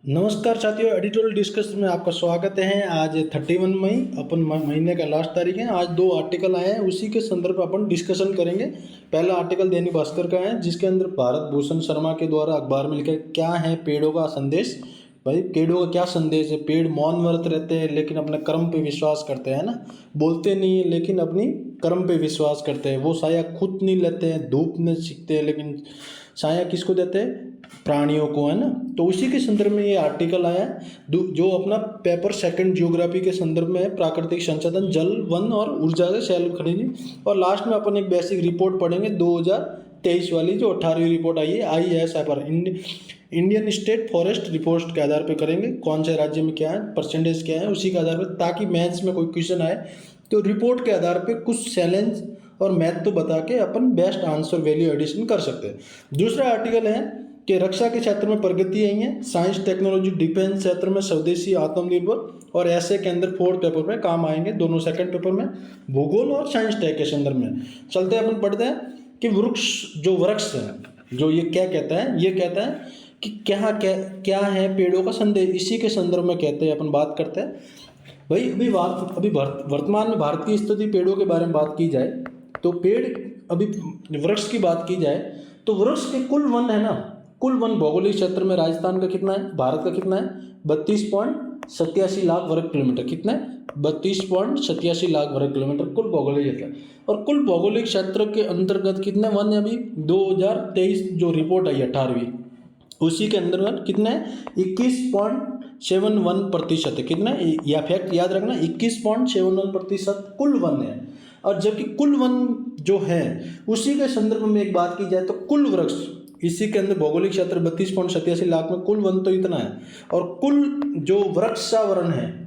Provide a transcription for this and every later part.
नमस्कार साथियों, editorial discussion में आपका स्वागत है। आज 31 मई अपन महीने का लास्ट तारीख है। आज दो आर्टिकल आए हैं, उसी के संदर्भ में अपन डिस्कशन करेंगे। पहला आर्टिकल दैनिक भास्कर का है, जिसके अंदर भारत भूषण शर्मा के द्वारा अखबार में लिखा है, क्या है पेड़ों का संदेश। भाई पेड़ों का क्या संदेश है। पेड़ मौन व्रत रहते हैं लेकिन अपने कर्म पे विश्वास करते हैं ना, बोलते नहीं है लेकिन अपनी कर्म पे विश्वास करते हैं। वो साया खुद नहीं लेते हैं, धूप में सीखते हैं, लेकिन साया किसको देते हैं, प्राणियों को, है ना। तो उसी के संदर्भ में ये आर्टिकल आया जो अपना पेपर सेकंड ज्योग्राफी के संदर्भ में है, प्राकृतिक संसाधन जल वन और ऊर्जा से शैल खनिज। और लास्ट में अपन एक बेसिक रिपोर्ट पढ़ेंगे 2023 वाली, जो 18वीं रिपोर्ट आई है ISFR Indian state forest report के आधार पर करेंगे। कौन से राज्य में क्या है, परसेंटेज क्या है, उसी के आधार पर, ताकि मैथ्स में कोई क्वेश्चन आए तो रिपोर्ट के आधार पर कुछ चैलेंज और मैथ तो बता के अपन बेस्ट आंसर वैल्यू एडिशन कर सकते हैं। दूसरा आर्टिकल है कि रक्षा के क्षेत्र में प्रगति आई है, साइंस टेक्नोलॉजी डिफेंस क्षेत्र में स्वदेशी आत्मनिर्भर, और ऐसे के अंदर फोर्थ पेपर में काम आएंगे दोनों। सेकंड पेपर में भूगोल और साइंस टेक के संदर्भ में चलते हैं। अपन पढ़ते हैं कि वृक्ष है, जो ये क्या कहता है, ये कहता है कि क्या है पेड़ों का संदेश। इसी के संदर्भ में कहते हैं, अपन बात करते हैं। भाई अभी वर्तमान में भारत की स्थिति पेड़ों के बारे में बात की जाए तो पेड़, अभी वृक्ष की बात की जाए तो वृक्ष के कुल वन है ना, कुल वन भौगोलिक क्षेत्र में राजस्थान का कितना है, भारत का कितना है, 32.87 लाख वर्ग किलोमीटर। कितना है, 32.87 लाख वर्ग किलोमीटर कुल भौगोलिक क्षेत्र। और कुल भौगोलिक क्षेत्र के अंतर्गत कितने वन है, अभी 2023 जो रिपोर्ट आई 18वीं, उसी के अंतर्गत कितना है, 21.71% है। कितना है, यह फैक्ट याद रखना, 21.71% कुल वन है। और जबकि कुल वन जो है उसी के संदर्भ में एक बात की जाए तो कुल वृक्ष, इसी के अंदर भौगोलिक क्षेत्र 32.87 लाख में कुल वन तो इतना है, और कुल जो वृक्ष आवरण है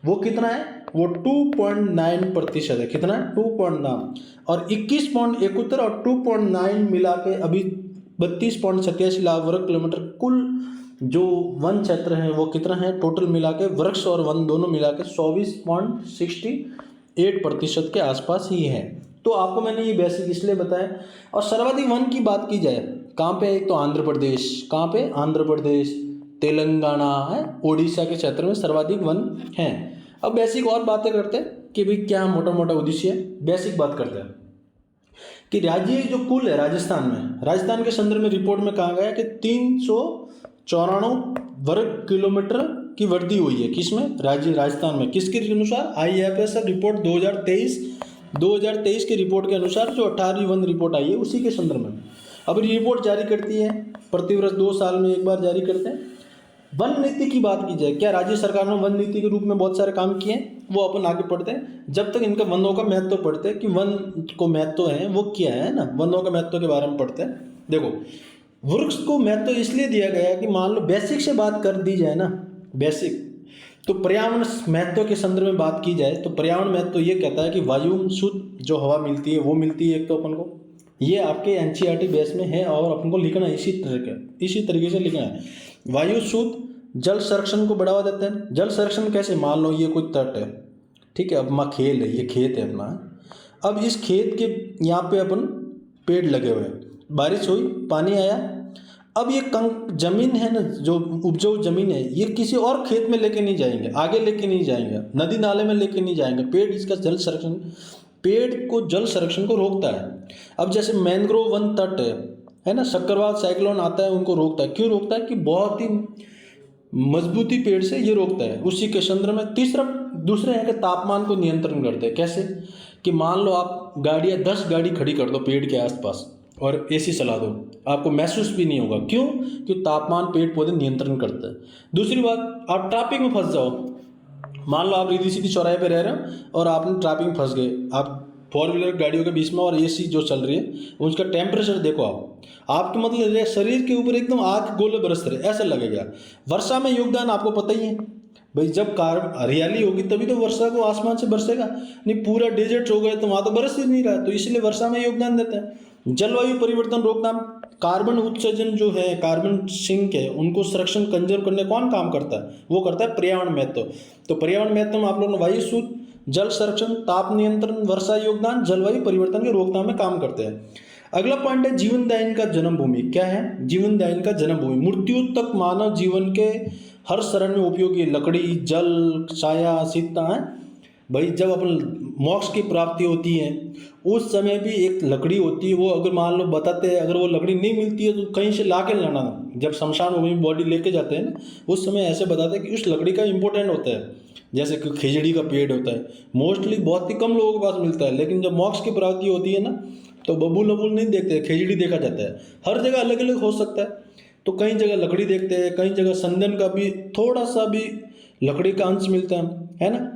वो कितना है, वो 2.9% है। कितना है, 2.9, और 21.71 और 2.9 मिला के अभी 32.87 लाख वर्ग किलोमीटर कुल जो वन क्षेत्र है वो कितना है, टोटल मिला के वृक्ष और वन दोनों मिला के 24.68% के आसपास ही है। तो आपको मैंने ये बेसिक इसलिए बताया। और सर्वाधिक वन की बात की जाए कहाँ पे, एक तो आंध्र प्रदेश, कहाँ पे, आंध्र प्रदेश, तेलंगाना है, उड़ीसा के क्षेत्र में सर्वाधिक वन हैं। अब बेसिक और बातें करते हैं कि भाई क्या मोटा मोटा उद्देश्य है। बेसिक बात करते हैं कि राज्य जो कुल है राजस्थान के संदर्भ में रिपोर्ट में कहा गया कि 394 वर्ग किलोमीटर की वृद्धि हुई है। किसमें, राजस्थान में। किसके अनुसार, IFSR रिपोर्ट 2023 की रिपोर्ट के अनुसार, जो 18वीं वन रिपोर्ट आई है उसी के संदर्भ में। अब रिपोर्ट जारी करती है प्रतिवर्ष 2 साल में एक बार जारी करते हैं। वन नीति की बात की जाए, क्या राज्य सरकार ने वन नीति के रूप में बहुत सारे काम किए हैं, वो अपन आगे पढ़ते हैं। जब तक इनका वनों का महत्व पढ़ते हैं कि वन को महत्व है वो क्या है ना, वनों का महत्व के बारे में पढ़ते हैं। देखो, वृक्ष को महत्व इसलिए दिया गया कि मान लो बेसिक से बात कर दी जाए ना, बेसिक तो पर्यावरण महत्व के संदर्भ में बात की जाए तो पर्यावरण महत्व ये कहता है कि वायु शुद्ध जो हवा मिलती है वो मिलती है। एक तो अपन को ये आपके NCERT बेस में है और अपन को लिखना इसी तरीके से लिखना है। वायु शुद्ध, जल संरक्षण को बढ़ावा देते हैं। जल संरक्षण कैसे, मान लो ये कोई तट है, ठीक है, अब माँ खेल है, ये खेत है अपना। अब इस खेत के यहाँ पे अपन पेड़ लगे हुए हैं, बारिश हुई, पानी आया, अब ये जमीन है ना, जो उपजाऊ जमीन है, ये किसी और खेत में लेके नहीं जाएंगे, आगे लेके नहीं जाएंगे, नदी नाले में लेके नहीं जाएंगे। पेड़ इसका जल संरक्षण को रोकता है। अब जैसे मैंग्रोव वन तट है ना, चक्रवात साइक्लोन आता है उनको रोकता है। क्यों रोकता है, कि बहुत ही मजबूती पेड़ से ये रोकता है। उसी के संदर्भ में दूसरे है कि तापमान को नियंत्रण करते हैं। कैसे, कि मान लो आप 10 गाड़ी खड़ी कर दो पेड़ के आसपास और AC चला दो, आपको महसूस भी नहीं होगा। क्यों, कि तापमान पेड़ पौधे नियंत्रण करते हैं। दूसरी बात, आप ट्रैफिक में फंस जाओ, मान लो आप सीधी चौराहे पे रह रहे हो और आपने ट्रैफिक में फंस गए, आप 4 व्हीलर गाड़ियों के बीच में, और AC जो चल रही है उसका टेम्परेचर देखो, आपके मतलब शरीर के ऊपर एकदम आग गोले बरस रहे, ऐसा लगेगा। वर्षा में योगदान आपको पता ही है भाई, जब हरियाली होगी तभी तो वर्षा को आसमान से बरसेगा, नहीं पूरा डेजर्ट हो गए तो वहाँ तो बरस ही नहीं रहा, तो इसलिए वर्षा में योगदान देते हैं। जलवायु परिवर्तन रोकथाम, कार्बन उत्सर्जन जो है, कार्बन सिंक है, उनको संरक्षण कंजर्व करने कौन काम करता है, वो करता है पर्यावरण महत्व। तो पर्यावरण महत्व में आप लोगों ने वायु शुद्ध, जल संरक्षण, ताप नियंत्रण, वर्षा योगदान, जलवायु परिवर्तन के रोकथाम में काम करते हैं। अगला पॉइंट है जीवनदायिनी का जन्मभूमि। क्या है? जीवनदायिनी का जन्मभूमि। मृत्यु तक मानव जीवन के हर शरण में उपयोगी लकड़ी, जल, छाया, शीतता है। भाई जब अपन मोक्ष की प्राप्ति होती है उस समय भी एक लकड़ी होती है, वो अगर मान लो बताते हैं अगर वो लकड़ी नहीं मिलती है तो कहीं से ला के लाना। जब शमशान भूमि में बॉडी लेके जाते हैं ना उस समय ऐसे बताते हैं कि उस लकड़ी का इंपॉर्टेंट होता है। जैसे कि खिजड़ी का पेड़ होता है, मोस्टली बहुत ही कम लोगों के पास मिलता है, लेकिन जब मोक्ष की प्राप्ति होती है ना तो बबूल वबूल नहीं देखते, खिजड़ी देखा जाता है। हर जगह अलग अलग हो सकता है, तो कई जगह लकड़ी देखते हैं, कई जगह संदन का भी थोड़ा सा भी लकड़ी का अंश मिलता है ना।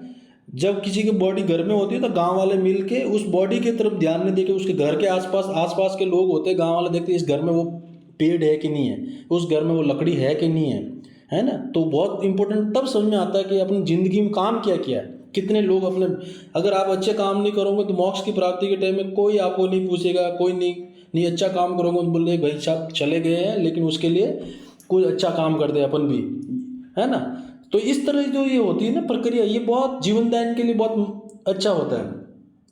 जब किसी की बॉडी घर में होती है तो गांव वाले मिलके उस बॉडी की तरफ ध्यान नहीं देके उसके घर के आसपास के लोग होते हैं, गांव वाले देखते हैं इस घर में वो पेड़ है कि नहीं है, उस घर में वो लकड़ी है कि नहीं है ना। तो बहुत इंपॉर्टेंट तब समझ में आता है कि अपनी ज़िंदगी में काम क्या किया है। कितने लोग अपने, अगर आप अच्छे काम नहीं करोगे तो मोक्ष की प्राप्ति के टाइम में कोई आपको नहीं पूछेगा, कोई नहीं अच्छा काम करोगे तो बोले भाई साहब चले गए हैं, लेकिन उसके लिए कोई अच्छा काम कर दे अपन भी, है ना। तो इस तरह जो ये होती है ना प्रक्रिया, ये बहुत जीवनदायिनी के लिए बहुत अच्छा होता है।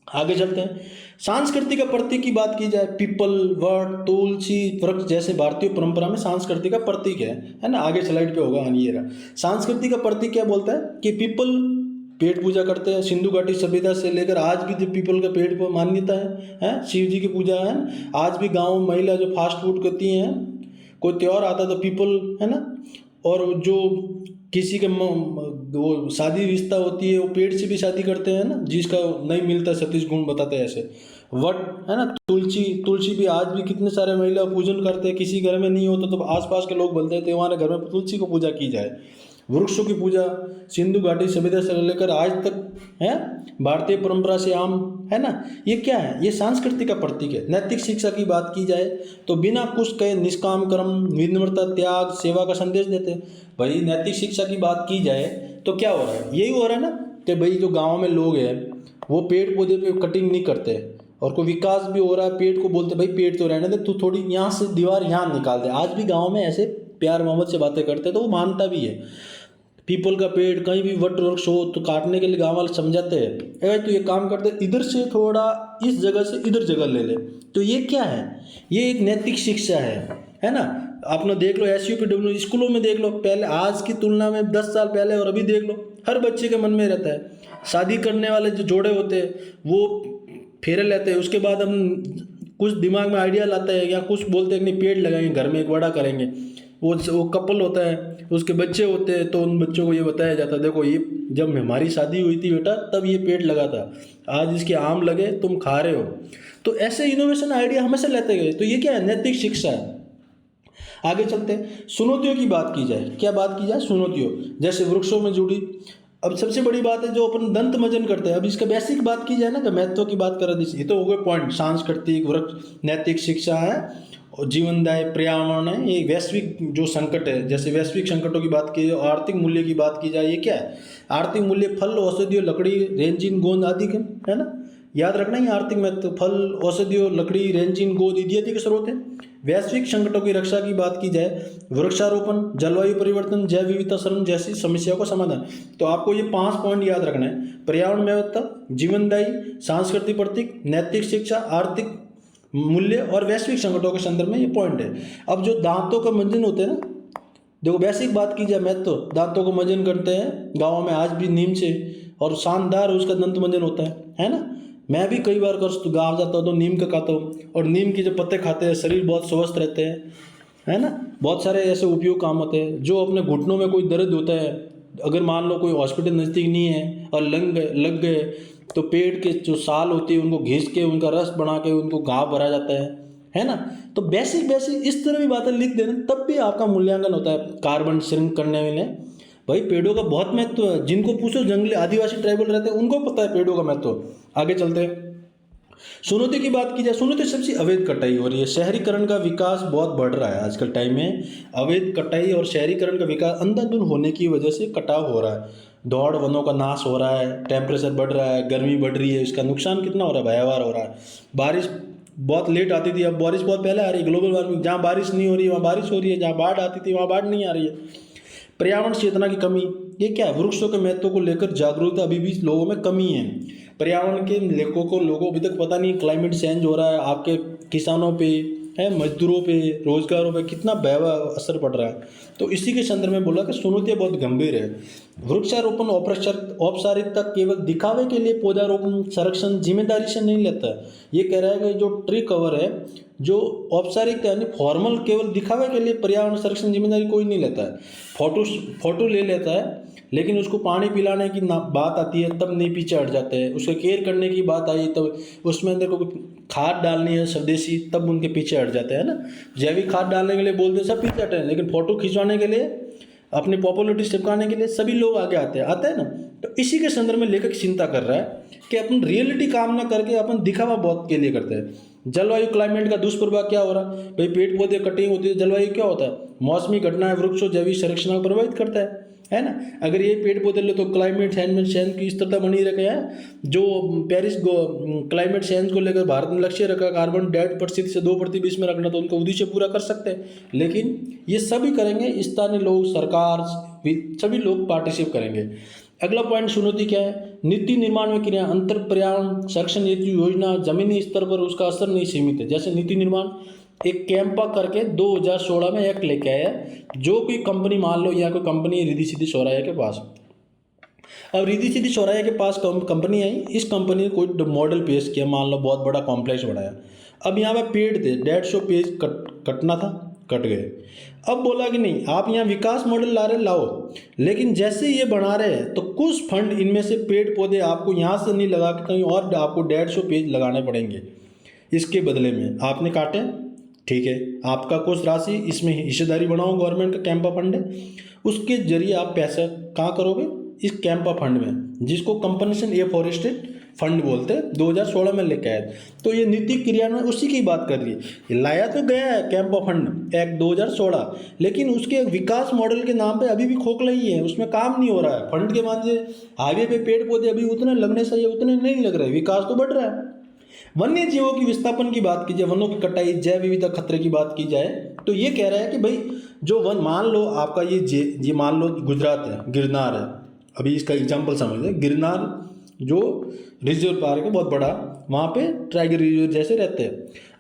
आगे चलते हैं। संस्कृति का प्रतीक की बात की जाए, पीपल, वट, तुलसी वृक्ष जैसे भारतीय परंपरा में संस्कृति का प्रतीक है ना। आगे स्लाइड पे होगा ये रहा। संस्कृति का प्रतीक क्या बोलता है कि पीपल पेड़ पूजा करते हैं। सिंधु घाटी सभ्यता से लेकर आज भी जो पीपल के पेड़ पर मान्यता है शिव जी की पूजा है। आज भी गाँव में महिला जो फास्ट फूड करती हैं, कोई त्यौहार आता है तो पीपल, है ना। और जो किसी के वो शादी रिश्ता होती है वो पेड़ से भी शादी करते हैं ना, जिसका नहीं मिलता 37 गुण बताते हैं ऐसे। वट है ना, तुलसी भी आज भी कितने सारे महिला पूजन करते हैं। किसी घर में नहीं होता तो आसपास के लोग बोलते हैं तो हमारे घर में तुलसी को पूजा की जाए। वृक्षों की पूजा सिंधु घाटी सभ्यता से लेकर आज तक है, भारतीय परंपरा से आम, है ना। ये क्या है? ये संस्कृति का प्रतीक है। नैतिक शिक्षा की बात की जाए तो बिना कुछ कहे निष्काम कर्म, विनम्रता, त्याग, सेवा का संदेश देते हैं। भाई नैतिक शिक्षा की बात की जाए तो क्या हो रहा है? यही हो रहा है ना कि भाई जो गाँव में लोग हैं वो पेड़ पौधे पे कटिंग नहीं करते, और कोई विकास भी हो रहा है पेड़ को बोलते भाई पेड़ तो रहने दे, तू थोड़ी यहाँ से दीवार यहाँ निकाल दे। आज भी गाँव में ऐसे प्यार मोहब्बत से बातें करते हैं, तो वो मानता भी है। पीपल का पेड़ कहीं भी वट वृक्ष हो तो काटने के लिए गाँव वाले समझाते हैं, अरे तो ये काम करते इधर से थोड़ा इस जगह से इधर जगह ले ले। तो ये क्या है? ये एक नैतिक शिक्षा है ना। आपने देख लो SUPW स्कूलों में देख लो, पहले आज की तुलना में 10 साल पहले और अभी देख लो, हर बच्चे के मन में रहता है। शादी करने वाले जो जोड़े होते हैं वो फेरे लेते हैं, उसके बाद हम कुछ दिमाग में आइडिया लाते हैं या कुछ बोलते हैं कि नहीं पेड़ लगाएंगे घर में, एक बड़ा करेंगे। वो कपल होता है, उसके बच्चे होते हैं, तो उन बच्चों को ये बताया जाता है देखो ये जब हमारी शादी हुई थी बेटा तब ये पेड़ लगा था, आज इसके आम लगे तुम खा रहे हो। तो ऐसे इनोवेशन आइडिया हमेशा लेते गए। तो ये क्या है? नैतिक शिक्षा है। आगे चलते हैं। चुनौतियों की बात की जाए, क्या बात की जाए? चुनौतियों जैसे वृक्षों में जुड़ी। अब सबसे बड़ी बात है जो अपन दंत मंजन करते हैं। अब इसका बेसिक बात की जाए ना, तो महत्व की बात कर रही, ये तो हो गए पॉइंट। सांस्कृतिक, वृक्ष, नैतिक शिक्षा है और जीवनदायी पर्यावरण है। ये वैश्विक जो संकट है, जैसे वैश्विक संकटों की बात की, आर्थिक मूल्य की बात की जाए, ये क्या है? आर्थिक मूल्य फल, औषधियों, लकड़ी, रेंजिन, गोंद आदि के, है ना। याद रखना ही आर्थिक महत्व फल, औषधियों, लकड़ी, रेंजिन, गोंद इत्यादि के स्रोत है। वैश्विक संकटों की रक्षा की बात की जाए, वृक्षारोपण, जलवायु परिवर्तन, जैव विविधता संरक्षण जैसी समस्याओं का समाधान। तो आपको ये 5 पॉइंट याद रखना है। पर्यावरण महत्व, जीवनदायी, सांस्कृतिक प्रतीक, नैतिक शिक्षा, आर्थिक मूल्य और वैश्विक संकटों के संदर्भ में ये पॉइंट है। अब जो दांतों का मंजन होते हैं ना, देखो बेसिक बात की जाए मैं तो दांतों को मंजन करते हैं गाँव में आज भी नीम से, और शानदार उसका दंत मंजन होता है ना। मैं भी कई बार गाँव जाता हूँ तो नीम का खाता हूँ, और नीम के जो पत्ते खाते हैं शरीर बहुत स्वस्थ रहते हैं, है ना। बहुत सारे ऐसे उपयोग काम होते हैं। जो अपने घुटनों में कोई दर्द होता है, अगर मान लो कोई हॉस्पिटल नज़दीक नहीं है और लग गए तो पेड़ के जो साल होती है उनको घिस के उनका रस बना के उनको घाव भरा जाता है ना। तो बेसिक इस तरह की बातें लिख देना, तब भी आपका मूल्यांकन होता है। कार्बन श्रिंक करने में भाई पेड़ों का बहुत महत्व है। जिनको पूछो जंगली आदिवासी ट्राइबल रहते हैं उनको पता है पेड़ों का महत्व। आगे चलते हैं। चुनौती की बात की जाए, चुनौती सबसे अवैध कटाई हो रही है। शहरीकरण का विकास बहुत बढ़ रहा है आजकल टाइम में। अवैध कटाई और शहरीकरण का विकास अंधाधुंध होने की वजह से कटाव हो रहा है। दौड़ वनों का नाश हो रहा है, टेम्परेचर बढ़ रहा है, गर्मी बढ़ रही है, इसका नुकसान कितना हो रहा है? भयावह हो रहा है। बारिश बहुत लेट आती थी, अब बारिश बहुत पहले आ रही है। ग्लोबल वार्मिंग, जहाँ बारिश नहीं हो रही है वहाँ बारिश हो रही है, जहाँ बाढ़ आती थी वहाँ बाढ़ नहीं आ रही है। पर्यावरण चेतना की कमी, ये क्या है? वृक्षों के महत्व को लेकर जागरूकता अभी भी लोगों में कमी है। पर्यावरण के लोगों को अभी तक पता नहीं क्लाइमेट चेंज हो रहा है, आपके किसानों पे है, मजदूरों पे, रोजगारों पे कितना भयावह असर पड़ रहा है। तो इसी के संदर्भ में बोला कि चुनौतियाँ बहुत गंभीर है। वृक्षारोपण औपचारिकता केवल दिखावे के लिए पौधारोपण संरक्षण जिम्मेदारी से नहीं लेता है। ये कह रहा है कि जो ट्री कवर है, जो औपचारिक यानी फॉर्मल केवल दिखावे के लिए पर्यावरण संरक्षण जिम्मेदारी कोई नहीं लेता है। फोटो ले लेता है, लेकिन उसको पानी पिलाने की बात आती है तब नहीं पीछे हट जाते हैं। उसके केयर करने की बात आई तब उसमें अंदर को खाद डालनी है स्वदेशी, तब उनके पीछे हट जाते हैं ना। जैविक खाद डालने के लिए बोलते हैं सब पीछे हटे हैं, लेकिन फोटो खिंचवाने के लिए, अपनी पॉपुलरिटी चिपकाने के लिए सभी लोग आगे आते हैं ना। तो इसी के संदर्भ में लेखक चिंता कर रहा है कि अपन रियलिटी काम ना करके अपन दिखावा बहुत के लिए करते हैं। जलवायु क्लाइमेट का दुष्प्रभाव क्या हो रहा है भाई, पेड़ पौधे कटिंग होती है, जलवायु क्या होता है, मौसमी घटनाएं वृक्षों जैविक संरक्षण को प्रभावित करता है ना। अगर ये पेड़ पौधे ले तो क्लाइमेट चेंज की स्थिरता बनी रखे है। जो पेरिस क्लाइमेट चेंज को लेकर भारत ने लक्ष्य रखा कार्बन 1.5% से 2% बीच में रखना, तो उनका उद्देश्य पूरा कर सकते हैं। लेकिन ये सभी करेंगे स्थानीय लोग, सरकार, सभी लोग पार्टिसिपेट करेंगे। अगला पॉइंट चुनौती क्या है, नीति निर्माण में क्रिया अंतर पर्यावरण संरक्षण नीति योजना जमीनी स्तर पर उसका असर नहीं सीमित है। जैसे नीति निर्माण एक कैंपा करके 2016 में एक्ट लेके आया है। जो कोई कंपनी मान लो, या कोई कंपनी रिद्धि सिद्धि चौराहे के पास, अब रिद्धि सिद्धि चौराहे के पास कंपनी आई, इस कंपनी ने कोई मॉडल पेश किया, मान लो बहुत बड़ा कॉम्प्लेक्स बनाया। अब यहाँ पे पेड़ थे, 150 पेज कटना था, कट गए। अब बोला कि नहीं, आप यहाँ विकास मॉडल ला रहे लाओ, लेकिन जैसे ये बना रहे हैं तो कुछ फंड इनमें से पेड़ पौधे आपको यहाँ से नहीं लगा के कहीं और आपको 150 पेज लगाने पड़ेंगे। इसके बदले में आपने काटे, ठीक है, आपका कुछ राशि इसमें हिस्सेदारी बनाओ, गवर्नमेंट का कैंपा फंड है, उसके जरिए आप पैसा कहाँ करोगे, इस कैंपा फंड में, जिसको कंपनसेशन एफॉरेस्टेड फंड बोलते हैं, 2016 में लेके आए। तो ये नीति क्रियान्वयन उसी की बात कर रही है। लाया तो गया है कैंपा फंड एक्ट 2016, लेकिन उसके विकास मॉडल के नाम पे अभी भी खोखला ही है, उसमें काम नहीं हो रहा है। फंड के मान से हाईवे पे पेड़ पौधे अभी उतने लगने चाहिए उतने नहीं लग रहे, विकास तो बढ़ रहा है। वन्य जीवों की विस्थापन की बात की जाए, वनों की कटाई, जैव विविधता खतरे की बात की जाए, तो ये कह रहा है कि भाई जो वन, मान लो आपका ये मान लो गुजरात है, गिरनार है, अभी इसका एग्जाम्पल समझ लें, गिरनार जो रिजर्व पार्क है बहुत बड़ा, वहाँ पे टाइगर रिजर्व जैसे रहते हैं।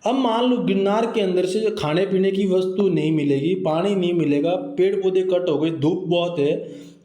अब मान लो गिरनार के अंदर से खाने पीने की वस्तु नहीं मिलेगी, पानी नहीं मिलेगा, पेड़ पौधे कट हो गए, धूप बहुत है,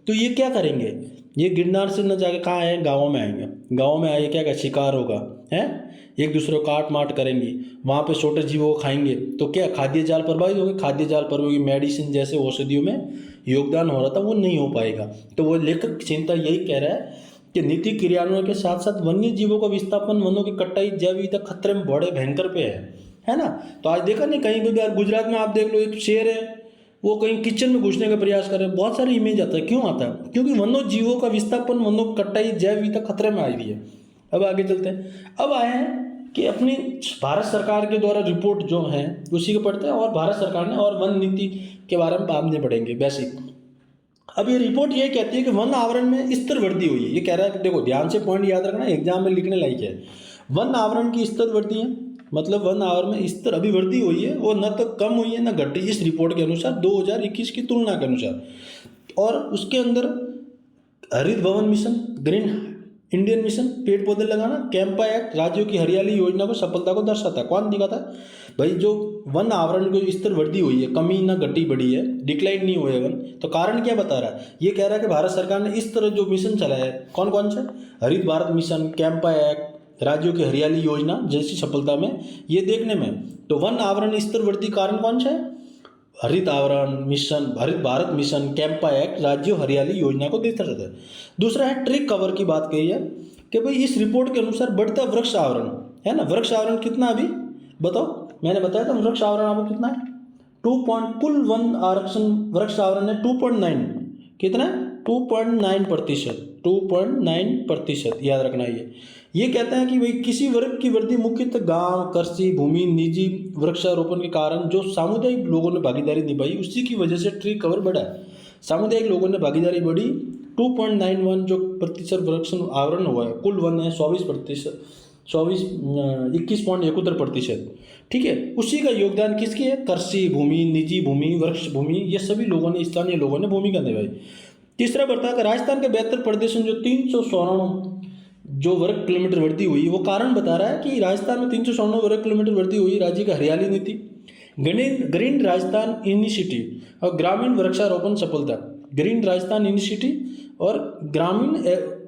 तो ये क्या करेंगे, ये गिरनार से न जाके कहाँ आए, गाँव में आएंगे। गाँव में आए क्या शिकार होगा, है, एक दूसरे को काट माट करेंगे, वहाँ पे छोटे जीवों को खाएंगे, तो क्या खाद्य जाल प्रभावित होगी, खाद्य जाल प्रभावित, मेडिसिन जैसे औषधियों में योगदान हो रहा था वो नहीं हो पाएगा। तो वो लेखक चिंता यही कह रहा है कि नीति क्रियान्वयन के साथ साथ वन्य जीवों का विस्थापन, वनों की कटाई, जैव विविधता खतरे में बड़े भयंकर पे है ना। तो आज देखा नहीं कहीं भी, गुजरात में आप देख लो, एक शेर है वो कहीं किचन में घुसने का प्रयास कर रहे हैं, बहुत सारे इमेज आता है। क्यों आता है, क्योंकि वन्य जीवों का विस्थापन, वनों की कटाई, जैव विविधता खतरे में आई हुई है। अब आगे चलते हैं, अब आए हैं कि अपनी भारत सरकार के द्वारा रिपोर्ट जो है उसी को पढ़ते हैं, और भारत सरकार ने और वन नीति के बारे में बाद में पढ़ेंगे बेसिक। अब ये रिपोर्ट ये कहती है कि वन आवरण में स्तर वृद्धि हुई है। ये कह रहा है कि देखो ध्यान से पॉइंट याद रखना, एग्जाम में लिखने लायक है। वन आवरण की स्तर वृद्धि है, मतलब वन आवरण में स्तर अभी वृद्धि हुई है, वो न तो कम हुई है न घटी, इस रिपोर्ट के अनुसार 2021 की तुलना के अनुसार। और उसके अंदर हरित भवन मिशन, ग्रीन इंडियन मिशन, पेड़ पौधे लगाना, कैंपा एक्ट राज्यों की हरियाली योजना को सफलता को दर्शाता है। कौन दिखाता है भाई, जो वन आवरण को स्तर वृद्धि हुई है, कमी ना घटी बढ़ी है, डिक्लाइन नहीं हुए वन। तो कारण क्या बता रहा है, ये कह रहा है कि भारत सरकार ने इस तरह जो मिशन चलाया है, कौन कौन से, हरित भारत मिशन, कैंपा एक्ट, राज्यों की हरियाली योजना जैसी सफलता में ये देखने में। तो वन आवरण स्तर वृद्धि कारण कौन से, हरित आवरण मिशन, हरित भारत मिशन, कैंपा एक्ट, राज्य हरियाली योजना को देखता रहता है। दूसरा है ट्री कवर की बात कही है कि भाई इस रिपोर्ट के अनुसार बढ़ता वृक्ष आवरण है ना। वृक्ष आवरण कितना अभी बताओ, मैंने बताया था वृक्ष आवरण आपको कितना है, 2. कुल वन आरक्षण वृक्ष आवरण है 2.9, कितना है 2.9%, 2.9% याद रखना। ये कहता है कि भाई किसी वर्ग की वृद्धि मुख्यतः गांव, कृषि भूमि, निजी वृक्षारोपण के कारण जो सामुदायिक लोगों ने भागीदारी निभाई उसी की वजह से ट्री कवर बढ़ा। सामुदायिक लोगों ने भागीदारी बढ़ी, 2.91 जो प्रतिशत वृक्ष आवरण हुआ है, कुल वन है 21.71%, ठीक है। उसी का योगदान किसकी है, कृषि भूमि, निजी भूमि, वृक्ष भूमि, ये सभी लोगों ने, स्थानीय लोगों ने भूमिका निभाई। तीसरा बढ़ता है राजस्थान के 72 प्रदेशों जो 394 जो वर्ग किलोमीटर वृद्धि हुई, वो कारण बता रहा है कि राजस्थान में 394 वर्ग किलोमीटर वृद्धि हुई। राज्य की हरियाली नीति, ग्रीन राजस्थान इनिशिएटिव और ग्रामीण वृक्षारोपण सफलता। ग्रीन राजस्थान इनिशिएटिव और ग्रामीण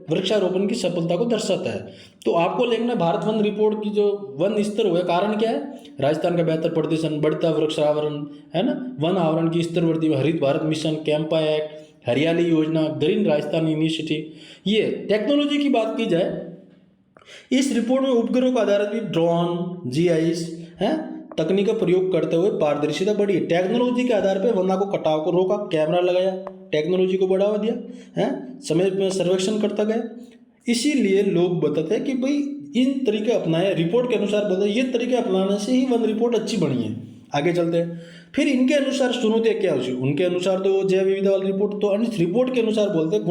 वृक्षारोपण की सफलता को दर्शाता है। तो आपको लिखना भारत वन रिपोर्ट की जो वन स्तर हुए, कारण क्या है? राजस्थान का बेहतर प्रदर्शन, बढ़ता वृक्षावरण, है ना, वन आवरण की स्तर वृद्धि, हरित भारत मिशन, कैंपा एक्ट, हरियाली योजना, ग्रीन राजस्थान इनिशिएटिव। ये टेक्नोलॉजी की बात की जाए, इस रिपोर्ट में उपग्रहों को आधारित भी ड्रोन, जीआईएस है तकनीक का प्रयोग करते हुए पारदर्शिता बढ़ी। टेक्नोलॉजी के आधार पर वन्ना को कटाव को रोका, कैमरा लगाया, टेक्नोलॉजी को बढ़ावा दिया, है समय में सर्वेक्षण करता गया। इसीलिए लोग बताते हैं कि भाई इन तरीके अपनाए, रिपोर्ट के अनुसार बोलते हैं ये तरीके अपनाने से ही वन रिपोर्ट अच्छी बनी है। आगे चलते हैं, फिर इनके अनुसार चुनौतियाँ क्या होगी? उनके अनुसार तो जैव विविधता वाली रिपोर्ट, तो इस रिपोर्ट के अनुसार बोलते हैं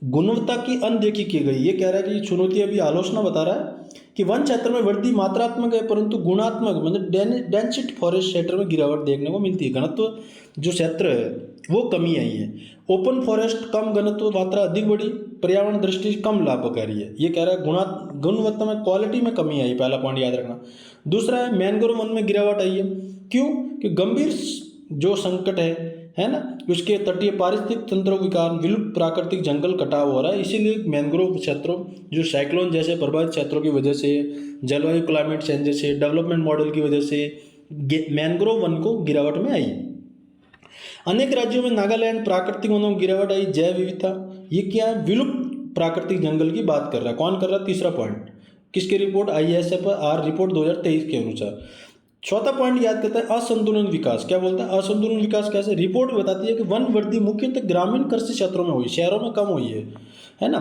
गुणवत्ता की अनदेखी की गई। ये कह रहा है कि चुनौती अभी आलोचना बता रहा है कि वन क्षेत्र में वृद्धि मात्रात्मक है, परंतु गुणात्मक मतलब डेंसिटी फॉरेस्ट क्षेत्र में गिरावट देखने को मिलती है। घनत्व जो क्षेत्र है वो कमी आई है। ओपन फॉरेस्ट कम घनत्व, मात्रा अधिक बढ़ी, पर्यावरण दृष्टि से कम लाभकारी है। ये कह रहा है गुणवत्ता में, क्वालिटी में कमी आई। पहला पॉइंट याद रखना। दूसरा है मैंग्रोव वन में गिरावट आई है। क्यों? कि गंभीर जो संकट है ना, उसके तटीय पारिस्थितिक तंत्रों के कारण विलुप्त प्राकृतिक जंगल कटाव हो रहा है। इसीलिए मैंग्रोव क्षेत्रों, जो साइक्लोन जैसे प्रभावित क्षेत्रों की वजह से, जलवायु क्लाइमेट चेंज से, डेवलपमेंट मॉडल की वजह से मैंग्रोव वन को गिरावट में आई। अनेक राज्यों में नागालैंड प्राकृतिक वनों में गिरावट आई। जैव विविधता, ये क्या है? विलुप्त प्राकृतिक जंगल की बात कर रहा है। कौन कर रहा है? तीसरा पॉइंट किसकी रिपोर्ट? ISFR रिपोर्ट 2023 के अनुसार। चौथा पॉइंट याद करता है असंतुलन विकास। क्या बोलता है? असंतुलन विकास कैसे? रिपोर्ट बताती है कि वन वृद्धि मुख्यतः ग्रामीण कृषि क्षेत्रों में हुई, शहरों में कम हुई है ना।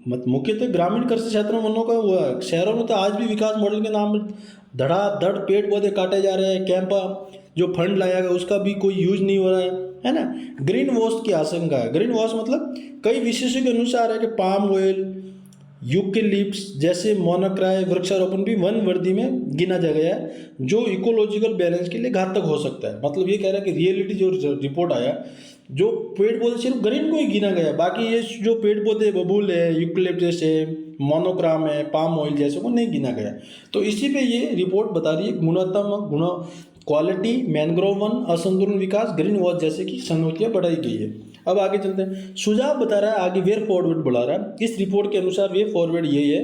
मुख्यतः ग्रामीण कृषि क्षेत्रों में वनों का हुआ है। शहरों में तो आज भी विकास मॉडल के नाम पर धड़ाधड़ पेड़ पौधे काटे जा रहे हैं। कैंपा जो फंड लाया गया उसका भी कोई यूज नहीं हो रहा है ना। ग्रीन वॉश की आशंका है। ग्रीन वॉश मतलब कई विशेषज्ञों के अनुसार है कि पाम ऑयल, यूकेलिप्स जैसे मोनोक्राय वृक्षारोपण भी वन वृद्धि में गिना जा गया है, जो इकोलॉजिकल बैलेंस के लिए घातक हो सकता है। मतलब ये कह रहा है कि रियलिटी जो रिपोर्ट आया, जो पेड़ पौधे सिर्फ ग्रीन को ही गिना गया, बाकी ये जो पेड़ पौधे बबूल है, यूकेलिप्टस है, मोनोक्राम है, पाम ऑयल जैसे को नहीं गिना गया। तो इसी पे ये रिपोर्ट बता रही है गुणवत्ता, क्वालिटी, मैंग्रोव वन, असंतुलन विकास, ग्रीन वॉच जैसे की चुनौतियाँ बढ़ाई गई है। अब आगे चलते हैं। सुझाव बता रहा है आगे, वे फॉरवर्ड बढ़ा रहा है। इस रिपोर्ट के अनुसार वे फॉरवर्ड यही है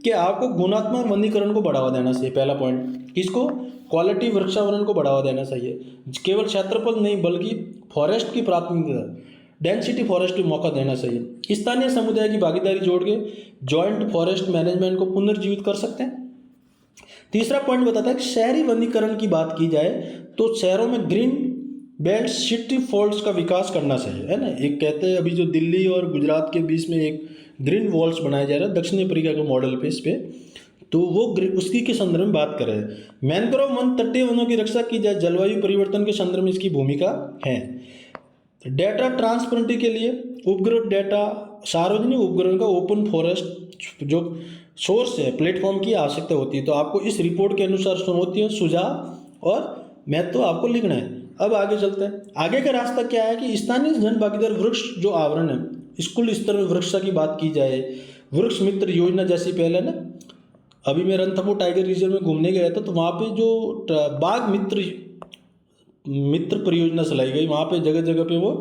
कि आपको गुणात्मक वनीकरण को बढ़ावा देना चाहिए। पहला पॉइंट किसको? क्वालिटी वृक्षावरण को बढ़ावा देना चाहिए। केवल क्षेत्रफल नहीं बल्कि फॉरेस्ट की प्राथमिकता, डेंसिटी फॉरेस्ट को मौका देना चाहिए। स्थानीय समुदाय की भागीदारी जोड़ के जॉइंट फॉरेस्ट मैनेजमेंट को पुनर्जीवित कर सकते हैं। तीसरा पॉइंट बताता है कि शहरी वनीकरण की बात की जाए तो शहरों में ग्रीन बेल्ट, सिटी फॉल्स का विकास करना चाहिए, है ना। एक कहते हैं अभी जो दिल्ली और गुजरात के बीच में एक ग्रीन वॉल्स बनाया जा रहा है दक्षिण अफ्रीका के मॉडल पे, इस पे तो वो उसकी के संदर्भ में बात कर रहे हैं। मैंग्रोव वन, तटीय वनों की रक्षा की जाए, जलवायु परिवर्तन के संदर्भ में इसकी भूमिका है। डेटा ट्रांसपेरेंसी के लिए उपग्रह डेटा, सार्वजनिक उपग्रह का ओपन फॉरेस्ट जो सोर्स है, प्लेटफॉर्म की आवश्यकता होती है। तो आपको इस रिपोर्ट के अनुसार चुनौतियाँ, सुझाव और महत्व आपको लिखना है। अब आगे चलते हैं। आगे का रास्ता क्या है कि स्थानीय जन भागीदार वृक्ष जो आवरण है, स्कूल स्तर में वृक्षा की बात की जाए, वृक्ष मित्र योजना जैसी पहले ना, अभी मैं रणथंभौर टाइगर रिजर्व में घूमने गया था तो वहाँ पे जो बाघ मित्र परियोजना चलाई गई, वहाँ पे जगह जगह पे वो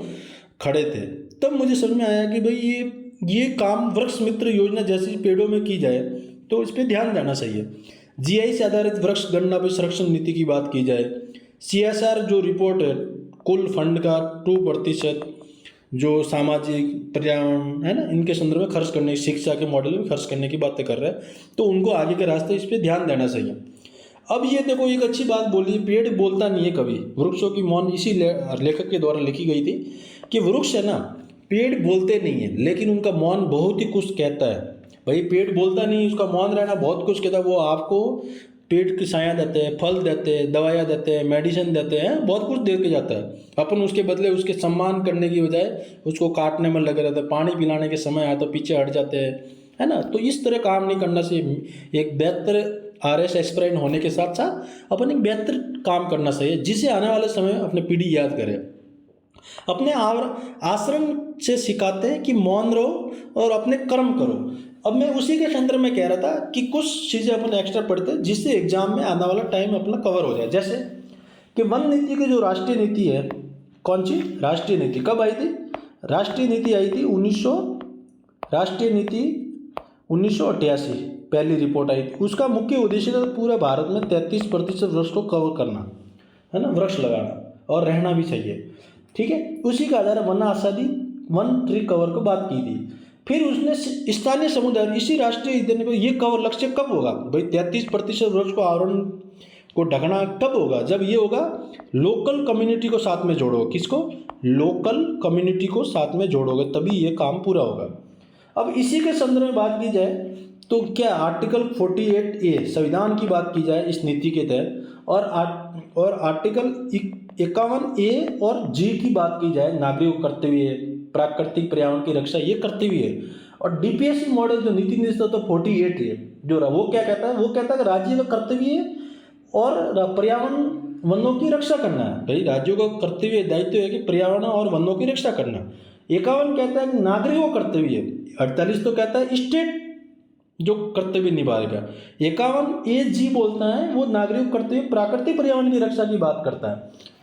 खड़े थे। तब मुझे समझ में आया कि भाई ये काम वृक्ष मित्र योजना जैसी पेड़ों में की जाए तो इस पर ध्यान देना चाहिए। जीआई से आधारित वृक्ष गणना पर संरक्षण नीति की बात की जाए। CSR जो रिपोर्ट है, कुल फंड का 2% जो सामाजिक, पर्यावरण, है ना, इनके संदर्भ में खर्च करने, शिक्षा के मॉडल में खर्च करने की बातें कर रहे हैं, तो उनको आगे के रास्ते इस पर ध्यान देना चाहिए। अब ये देखो एक अच्छी बात बोली, पेड़ बोलता नहीं है कभी, वृक्षों की मौन इसी लेखक के द्वारा लिखी गई थी कि वृक्ष है ना, पेड़ बोलते नहीं है लेकिन उनका मौन बहुत ही कुछ कहता है। भाई पेड़ बोलता नहीं, उसका मौन रहना बहुत कुछ कहता है। वो आपको पेड़ की छाया देते हैं, फल देते हैं, दवाइयाँ देते हैं, मेडिसिन देते हैं, बहुत कुछ दे के जाता है। अपन उसके बदले उसके सम्मान करने की बजाय उसको काटने में लगे रहते हैं। पानी पिलाने के समय आया तो पीछे हट जाते हैं, है ना। तो इस तरह काम नहीं करना चाहिए। एक बेहतर RS एस्पिरेंट होने के साथ साथ अपन एक बेहतर काम करना चाहिए जिसे आने वाले समय में अपनी पीढ़ी याद करे। अपने आश्रम से सिखाते हैं कि मौन रहो और अपने कर्म करो। अब मैं उसी के संदर्भ में कह रहा था कि कुछ चीज़ें अपन एक्स्ट्रा पढ़ते हैं जिससे एग्जाम में आने वाला टाइम अपना कवर हो जाए। जैसे कि वन नीति की जो राष्ट्रीय नीति है, कौन सी राष्ट्रीय नीति कब आई थी? राष्ट्रीय नीति आई थी 1988 पहली रिपोर्ट आई थी। उसका मुख्य उद्देश्य था पूरा भारत में 33% वृक्ष को कवर करना, है ना, वृक्ष लगाना और रहना भी चाहिए, ठीक है। उसी का आधार वन आजादी, वन ट्री कवर को बात की थी। फिर उसने स्थानीय समुदाय, इसी राष्ट्रीय नीति को ये कवर लक्ष्य कब होगा भाई? 33% वृक्ष को आवरण को ढकना कब होगा? जब ये होगा लोकल कम्युनिटी को साथ में जोड़ोगे। किसको? लोकल कम्युनिटी को साथ में जोड़ोगे, तभी ये काम पूरा होगा। अब इसी के संदर्भ में बात की जाए तो क्या आर्टिकल 48A संविधान की बात की जाए इस नीति के तहत, और आर्टिकल 51A और G की बात की जाए नागरिक कर्तव्य, प्राकृतिक पर्यावरण की रक्षा, ये कर्तव्य है। और DPSC मॉडल जो नीति निर्देश तो 48 है जो वो क्या कहता है? वो कहता है कि राज्य का कर्तव्य है और पर्यावरण वनों की रक्षा करना है। भाई राज्यों का कर्तव्य दायित्व है कि पर्यावरण और वनों की रक्षा करना। 51 कहता है कि नागरिकों का कर्तव्य है। 48 तो कहता है स्टेट जो कर्तव्य निभाएगा। 51AG बोलता है वो नागरिक कर्तव्य प्राकृतिक पर्यावरण की रक्षा की बात करता है।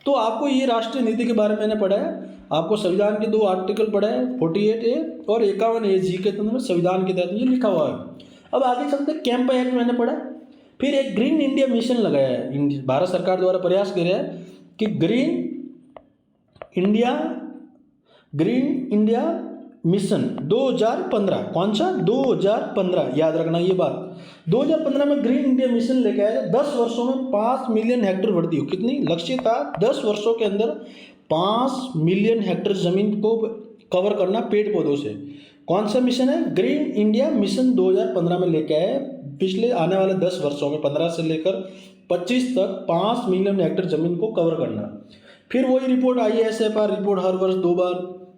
तो आपको ये राष्ट्रीय नीति के बारे में मैंने पढ़ा है, आपको संविधान के 2 आर्टिकल पढ़ा है, 48A और 51AG के तहत संविधान के तहत ये लिखा हुआ है। अब आगे चलते कैंपा एक्ट मैंने पढ़ा। फिर एक ग्रीन इंडिया मिशन लगाया है, भारत सरकार द्वारा प्रयास कर रहा है कि ग्रीन इंडिया मिशन 2015, कौन सा? 2015, याद रखना ये बात। 2015 में ग्रीन इंडिया मिशन लेके आया। 10 वर्षों में 5 मिलियन हेक्टेयर वृद्धि हो। कितनी लक्ष्य था? 10 वर्षों के अंदर 5 मिलियन हेक्टेयर जमीन को कवर करना पेड़ पौधों से। कौन सा मिशन है? ग्रीन इंडिया मिशन 2015 में लेके आए। पिछले आने वाले 10 वर्षों में 15 से लेकर 25 तक 5 मिलियन हेक्टेयर जमीन को कवर करना। फिर वही रिपोर्ट ISFR रिपोर्ट हर वर्ष 2 बार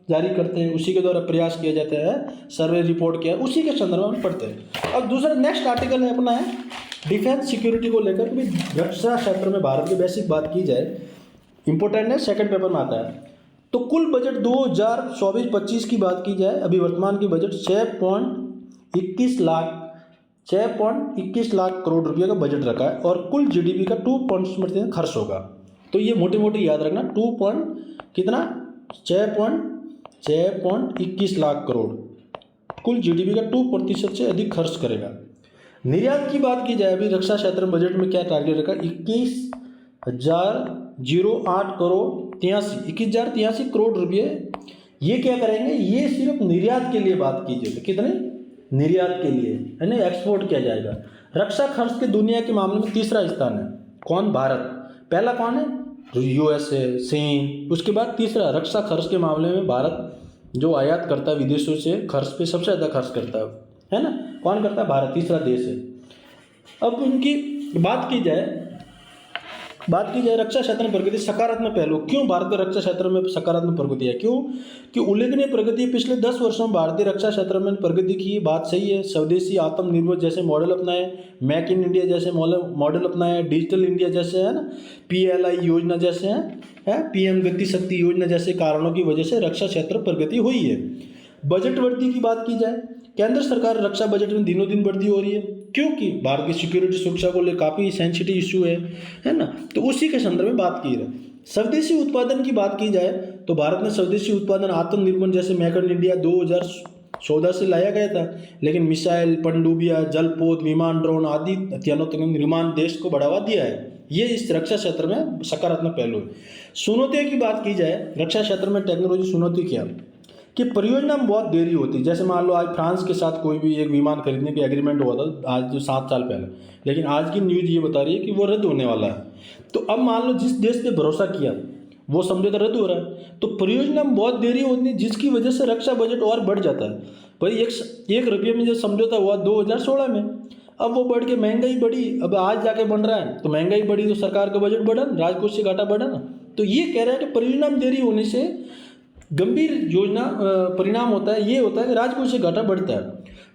जारी करते हैं, उसी के द्वारा प्रयास किया जाता है, सर्वे रिपोर्ट किया, उसी के संदर्भ में पढ़ते हैं। अब दूसरा नेक्स्ट आर्टिकल है अपना है डिफेंस सिक्योरिटी को लेकर भी रक्षा क्षेत्र में भारत की बेसिक बात की जाए, इंपॉर्टेंट है, सेकंड पेपर में आता है। तो कुल बजट 2024-25 की बात की जाए, अभी वर्तमान की बजट 6.21 लाख करोड़ रुपये का बजट रखा है और कुल GDP का 2% खर्च होगा। तो ये मोटे मोटे याद रखना, 6.21 लाख करोड़ कुल GDP का 2% से अधिक खर्च करेगा। निर्यात की बात की जाए, अभी रक्षा क्षेत्र में बजट में क्या टारगेट रखा? 21,083 करोड़ रुपये। ये क्या करेंगे? ये सिर्फ निर्यात के लिए बात की जाए, कितने? निर्यात के लिए, है ना, एक्सपोर्ट किया जाएगा। रक्षा खर्च के दुनिया के मामले में तीसरा स्थान है। कौन? भारत। पहला कौन है? USA, चीन। उसके बाद तीसरा रक्षा खर्च के मामले में भारत जो आयात करता है विदेशों से खर्च पे सबसे ज़्यादा खर्च करता है ना। कौन करता है? भारत, तीसरा देश है। अब उनकी बात की जाए रक्षा क्षेत्र में प्रगति, सकारात्मक पहलू। क्यों भारत का रक्षा क्षेत्र में सकारात्मक प्रगति है? क्यों कि उल्लेखनीय प्रगति पिछले 10 वर्षों में भारतीय रक्षा क्षेत्र में प्रगति की बात सही है। स्वदेशी आत्मनिर्भर जैसे मॉडल अपनाए, मेक इन इंडिया जैसे मॉडल अपनाए, डिजिटल इंडिया जैसे, है ना, PLI योजना जैसे है PM गति शक्ति योजना जैसे कारणों की वजह से रक्षा क्षेत्र प्रगति हुई है। बजट वृद्धि की बात की जाए, केंद्र सरकार रक्षा बजट में दिनों दिन वृद्धि हो रही है, क्योंकि भारत की सिक्योरिटी सुरक्षा को लेकर काफ़ी सेंसिटिव इशू है ना। तो उसी के संदर्भ में बात की है। स्वदेशी उत्पादन की बात की जाए तो भारत में स्वदेशी उत्पादन आत्मनिर्भर जैसे मेक इन इंडिया 2014 से लाया गया था, लेकिन मिसाइल, पनडुब्बियां, जलपोत, विमान, ड्रोन आदि अत्याधुनिक निर्माण देश को बढ़ावा दिया है। ये इस रक्षा क्षेत्र में सकारात्मक पहलू है। चुनौतियों की बात की जाए, रक्षा क्षेत्र में टेक्नोलॉजी चुनौती क्या कि परियोजना में बहुत देरी होती है। जैसे मान लो आज फ्रांस के साथ कोई भी एक विमान खरीदने की एग्रीमेंट हुआ था आज जो 7 साल पहले, लेकिन आज की न्यूज़ ये बता रही है कि वो रद्द होने वाला है। तो अब मान लो जिस देश पे भरोसा किया वो समझौता रद्द हो रहा है, तो परियोजना में बहुत देरी होती है, जिसकी वजह से रक्षा बजट और बढ़ जाता है। भाई एक रुपये में जो समझौता हुआ 2016 में, अब वो बढ़ के महंगाई बढ़ी, अब आज जाके बन रहा है, तो महंगाई बढ़ी तो सरकार का बजट बढ़ा, राजकोष से घाटा बढ़ा ना। तो ये कह रहा है कि परियोजना में देरी होने से गंभीर योजना परिणाम होता है, ये होता है कि राजकोष से घाटा बढ़ता है।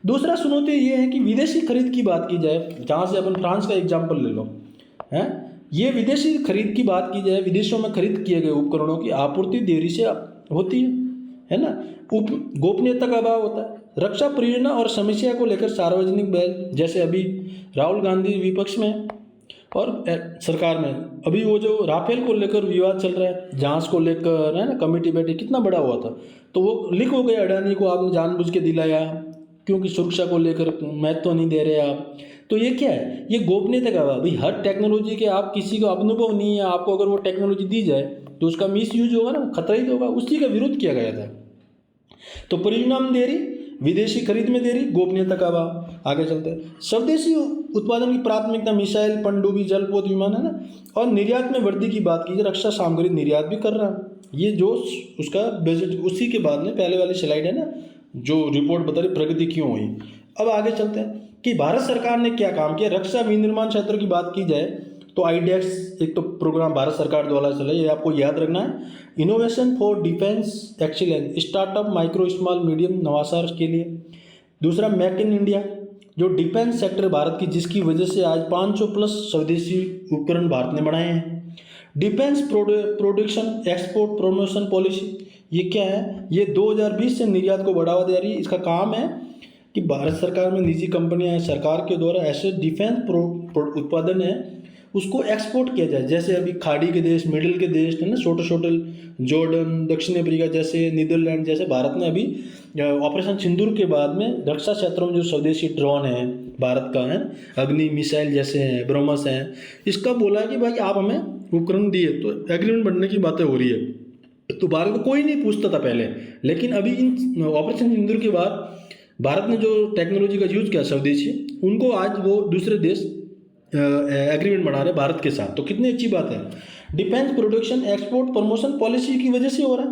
दूसरा चुनौती ये है कि विदेशी खरीद की बात की जाए, जहाँ से अपन फ्रांस का एग्जाम्पल ले लो, है ये विदेशी खरीद की बात की जाए, विदेशों में खरीद किए गए उपकरणों की आपूर्ति देरी से होती है ना। उप गोपनीयता का अभाव होता है। रक्षा परियोजना और समस्या को लेकर सार्वजनिक बहस, जैसे अभी राहुल गांधी विपक्ष में और सरकार में अभी वो जो राफेल को लेकर विवाद चल रहा है, जांच को लेकर, है ना, कमेटी बैठी, कितना बड़ा हुआ था, तो वो लीक हो गया। अडानी को आपने जानबूझ के दिलाया क्योंकि सुरक्षा को लेकर महत्व नहीं दे रहे आप। तो ये क्या है, ये गोपनीयता का अभाव। भाई हर टेक्नोलॉजी के आप किसी को अनुभव नहीं है, आपको अगर वो टेक्नोलॉजी दी जाए तो उसका मिस यूज होगा ना, खतरा ही तो होगा। उसी का विरोध किया गया था। तो परियोजना में देरी, विदेशी खरीद में देरी, गोपनीयता का अभाव। आगे चलते हैं। स्वदेशी उत्पादन की प्राथमिकता मिसाइल, पनडुब्बी, जलपोत विमान, है ना, और निर्यात में वृद्धि की बात की, रक्षा सामग्री निर्यात भी कर रहा है। ये जो उसका बजट, उसी के बाद में पहले वाली स्लाइड है ना, जो रिपोर्ट बता रही प्रगति क्यों हुई। अब आगे चलते हैं कि भारत सरकार ने क्या काम किया। रक्षा विनिर्माण क्षेत्र की बात की जाए तो आईडेक्स एक तो प्रोग्राम भारत सरकार द्वारा चला, ये आपको याद रखना है। Innovation for defence excellence, startup, micro, small, medium नवाचार के लिए। दूसरा मेक इन इंडिया, जो डिफेंस सेक्टर भारत की, जिसकी वजह से आज 500 प्लस स्वदेशी उपकरण भारत ने बनाए हैं। Defence production export promotion policy, ये क्या है, ये 2020 से निर्यात को बढ़ावा दे रही है। इसका काम है कि भारत सरकार में निजी कंपनियां हैं, सरकार के द्वारा ऐसे डिफेंस उत्पादन है उसको एक्सपोर्ट किया जाए। जैसे अभी खाड़ी के देश, मिडिल के देश है ना, छोटे छोटे जॉर्डन, दक्षिण अफ्रीका जैसे, नीदरलैंड जैसे, भारत ने अभी ऑपरेशन सिंदूर के बाद में रक्षा क्षेत्रों में जो स्वदेशी ड्रोन है भारत का है, अग्नि मिसाइल जैसे हैं, ब्रह्मस हैं, इसका बोला कि भाई आप हमें उपकरण दिए, तो एग्रीमेंट बनने की बातें हो रही है। तो भारत को कोई नहीं पूछता था पहले, लेकिन अभी इन ऑपरेशन सिंदूर के बाद भारत ने जो टेक्नोलॉजी का यूज़ किया स्वदेशी, उनको आज वो दूसरे देश एग्रीमेंट बना रहे भारत के साथ। तो कितनी अच्छी बात है। Defence production export promotion policy की वजह से हो रहा है।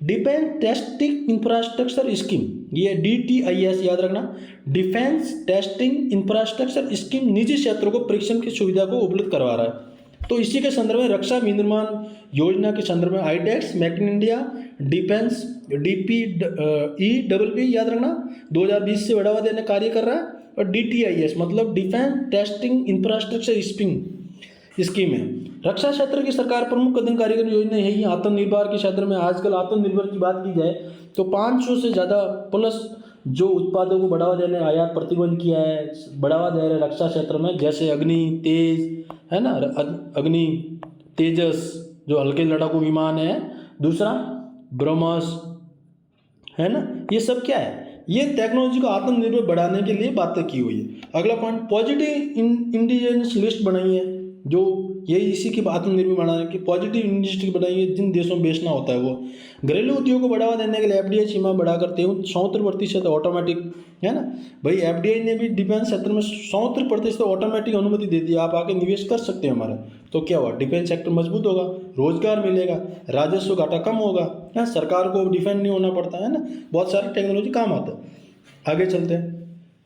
डिफेंस टेस्टिंग इंफ्रास्ट्रक्चर स्कीम, ये DTIS याद रखना, डिफेंस टेस्टिंग इंफ्रास्ट्रक्चर स्कीम निजी क्षेत्रों को परीक्षण की सुविधा को उपलब्ध करवा रहा है। तो इसी के संदर्भ में रक्षा विनिर्माण योजना के संदर्भ में iDEX, make in India, defence, DPEWP याद रखना, 2020 से बढ़ावा देने कार्य कर रहा है। और DTIS मतलब डिफेंस टेस्टिंग इंफ्रास्ट्रक्चर स्कीम है। रक्षा क्षेत्र की सरकार प्रमुख कदम कार्यक्रम योजना यही। आत्मनिर्भर के क्षेत्र में आजकल आत्मनिर्भर की बात की जाए तो 500 से ज़्यादा प्लस जो उत्पादों को बढ़ावा देने आयात प्रतिबंध किया है, बढ़ावा दे रहे रक्षा क्षेत्र में, जैसे अग्नि तेज है ना, अग्नि तेजस जो हल्के लड़ाकू विमान है, दूसरा ब्रह्मस है ना, ये सब क्या है, ये टेक्नोलॉजी को आत्मनिर्भर बढ़ाने के लिए बातें की हुई है। अगला पॉइंट, पॉजिटिव इंडिजिनस लिस्ट बनाई है, जो ये इसी की आत्मनिर्भर बनाने की पॉजिटिव इंडस्ट्री बनाई है, जिन देशों में बेचना होता है वो। घरेलू उद्योग को बढ़ावा देने के लिए FDI सीमा बढ़ाकर 67% ऑटोमेटिक, है ना। भाई FDI ने भी डिफेंस सेक्टर में 67% ऑटोमेटिक अनुमति दे दी, आप आके निवेश कर सकते हैं हमारा। तो क्या हुआ, डिफेंस सेक्टर मजबूत होगा, रोजगार मिलेगा, राजस्व घाटा कम होगा, है, सरकार को डिफेंड नहीं होना पड़ता है ना, बहुत सारी टेक्नोलॉजी काम आता है। आगे चलते हैं।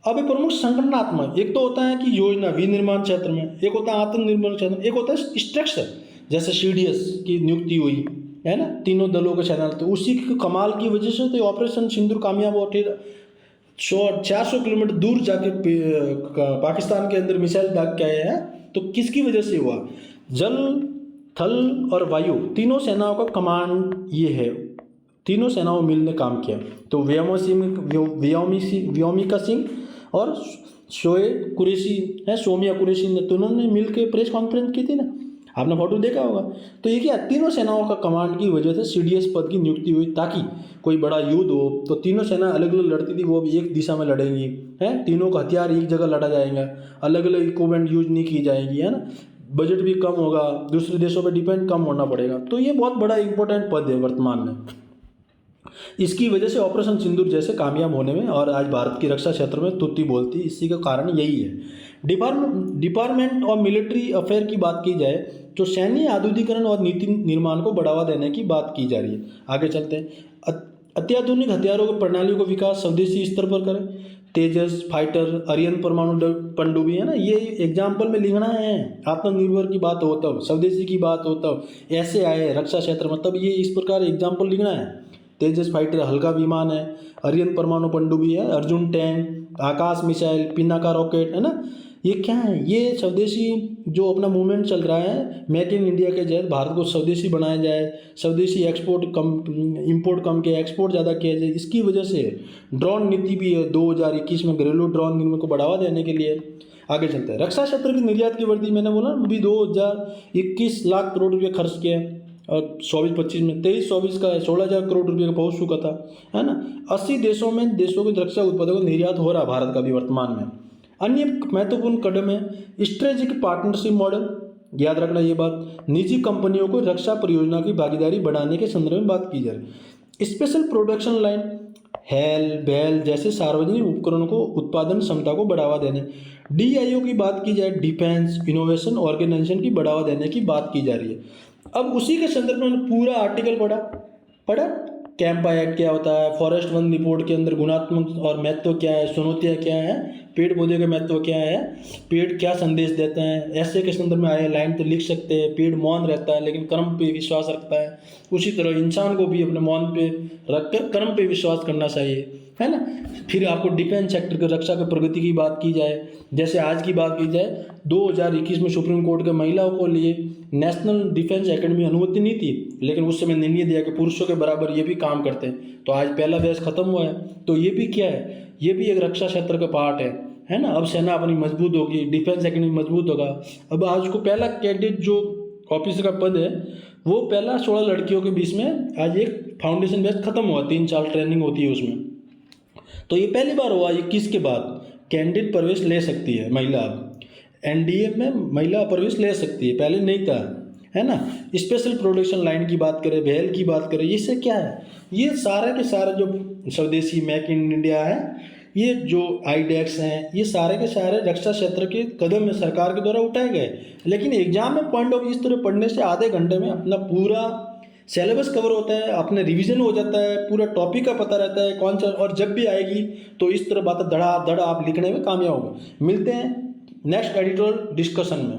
अब एक प्रमुख संगठनात्मक, एक तो होता है कि योजना विनिर्माण क्षेत्र में, एक होता है आत्मनिर्भर क्षेत्र में, एक होता है स्ट्रक्चर, जैसे CDS की नियुक्ति हुई है ना, तीनों दलों के चैनल। तो उसी के कमाल की वजह से तो ऑपरेशन सिंदूर कामयाब हो, 400 किलोमीटर दूर जाके पाकिस्तान के अंदर मिसाइल दाग के आए हैं। तो किसकी वजह से हुआ, जल, थल और वायु तीनों सेनाओं का कमांड ये है, तीनों सेनाओं मिलने काम किया। तो व्योमिका सिंह और शोएब कुरैशी है, सोमिया कुरैशी ने, तो उन्होंने मिलकर प्रेस कॉन्फ्रेंस की थी ना, आपने फोटो देखा होगा। तो ये क्या, तीनों सेनाओं का कमांड की वजह से CDS पद की नियुक्ति हुई, ताकि कोई बड़ा युद्ध हो तो तीनों सेना अलग अलग लड़ती थी, वो भी एक दिशा में लड़ेंगी, है, तीनों का हथियार एक जगह लड़ा जाएगा, अलग अलग इक्विपमेंट यूज नहीं की जाएगी, है ना, बजट भी कम होगा, दूसरे देशों पर डिपेंड कम होना पड़ेगा। तो ये बहुत बड़ा इंपॉर्टेंट पद है वर्तमान में। इसकी वजह से ऑपरेशन सिंदूर जैसे कामयाब होने में और आज भारत की रक्षा क्षेत्र में तुत्ती बोलती, इसी का कारण यही है। डिपार्टमेंट ऑफ मिलिट्री अफेयर की बात की जाए तो सैन्य आधुनिकीकरण और नीति निर्माण को बढ़ावा देने की बात की जा रही है। आगे चलते हैं। अत्याधुनिक हथियारों की प्रणाली को विकास स्वदेशी स्तर पर करें, तेजस फाइटर, आर्यन परमाणु पनडुब्बी, है ना, ये एग्जाम्पल में लिखना है। आत्मनिर्भर की बात हो तब, स्वदेशी की बात हो तब, ऐसे आए रक्षा क्षेत्र में, तब ये इस प्रकार एग्जाम्पल लिखना है। तेजस फाइटर हल्का विमान है, आर्यन परमाणु पनडुब्बी है, अर्जुन टैंक, आकाश मिसाइल, पिनाका रॉकेट, है ना, ये क्या है? ये स्वदेशी जो अपना मूवमेंट चल रहा है, मेक इन इंडिया के तहत भारत को स्वदेशी बनाया जाए, स्वदेशी एक्सपोर्ट कम, इंपोर्ट कम किया, एक्सपोर्ट ज़्यादा किया जाए, इसकी वजह से ड्रोन नीति भी है 2021 में घरेलू ड्रोन निर्माण को बढ़ावा देने के लिए। आगे चलते हैं, रक्षा क्षेत्र की निर्यात की वृद्धि, मैंने बोला अभी 2021 लाख करोड़ रुपये खर्च किया और 24-25 में 23-24 का 16,000 करोड़ रुपये का पहुँच चुका था, है ना। 80 देशों के रक्षा उत्पादों को निर्यात हो रहा भारत का भी वर्तमान में। अन्य महत्वपूर्ण कदम है स्ट्रेटेजिक पार्टनरशिप मॉडल, याद रखना ये बात, निजी कंपनियों को रक्षा परियोजना की भागीदारी बढ़ाने के संदर्भ में बात की जा रही। स्पेशल प्रोडक्शन लाइन, हेल बेल जैसे सार्वजनिक उपकरणों को उत्पादन क्षमता को बढ़ावा देने। DIO की बात की जाए, डिफेंस इनोवेशन ऑर्गेनाइजेशन की बढ़ावा देने की बात की जा रही है। अब उसी के संदर्भ में पूरा आर्टिकल पढ़ा कैंपा एक्ट क्या होता है, फॉरेस्ट वन रिपोर्ट के अंदर गुणात्मक और महत्व क्या है, चुनौतियाँ क्या है, पेड़ पौधे का महत्व क्या है, पेड़ क्या संदेश देते हैं, ऐसे के संदर्भ में आए लाइन तो लिख सकते हैं। पेड़ मौन रहता है लेकिन कर्म पे विश्वास रखता है, उसी तरह इंसान को भी अपने मौन पे रखकर कर्म पे विश्वास करना चाहिए, है ना। फिर आपको डिफेंस सेक्टर की रक्षा की प्रगति की बात की जाए, जैसे आज की बात की जाए 2021 में सुप्रीम कोर्ट के महिलाओं को लिए नेशनल डिफेंस एकेडमी अनुमति नहीं थी, लेकिन उस समय निर्णय दिया कि पुरुषों के बराबर ये भी काम करते हैं। तो आज पहला बैच खत्म हुआ है, तो ये भी क्या है, ये भी एक रक्षा क्षेत्र का पार्ट है ना। अब सेना अपनी मजबूत होगी, डिफेंस एकेडमी मजबूत होगा। अब आज को पहला कैडेट जो ऑफिसर का पद है, वो पहला 16 लड़कियों के बीच में आज एक फाउंडेशन बैच खत्म हुआ, 3 साल ट्रेनिंग होती है उसमें। तो ये पहली बार हुआ 21 के बाद कैंडिडेट प्रवेश ले सकती है महिला। NDA में महिला प्रवेश ले सकती है, पहले नहीं था, है ना। स्पेशल प्रोडक्शन लाइन की बात करें, भेल की बात करें, इससे क्या है, ये सारे के सारे जो स्वदेशी मेक इन इंडिया है, ये जो IDEX हैं, ये सारे के सारे रक्षा क्षेत्र के कदम में सरकार के द्वारा उठाए गए। लेकिन एग्जाम में पॉइंट ऑफ इस तरह पढ़ने से आधे घंटे में अपना पूरा सिलेबस कवर होता है, अपने रिवीजन हो जाता है, पूरा टॉपिक का पता रहता है कौन सा, और जब भी आएगी तो इस तरह बातें धड़ा धड़ आप लिखने में कामयाब होंगे। मिलते हैं नेक्स्ट एडिटोरियल डिस्कशन में।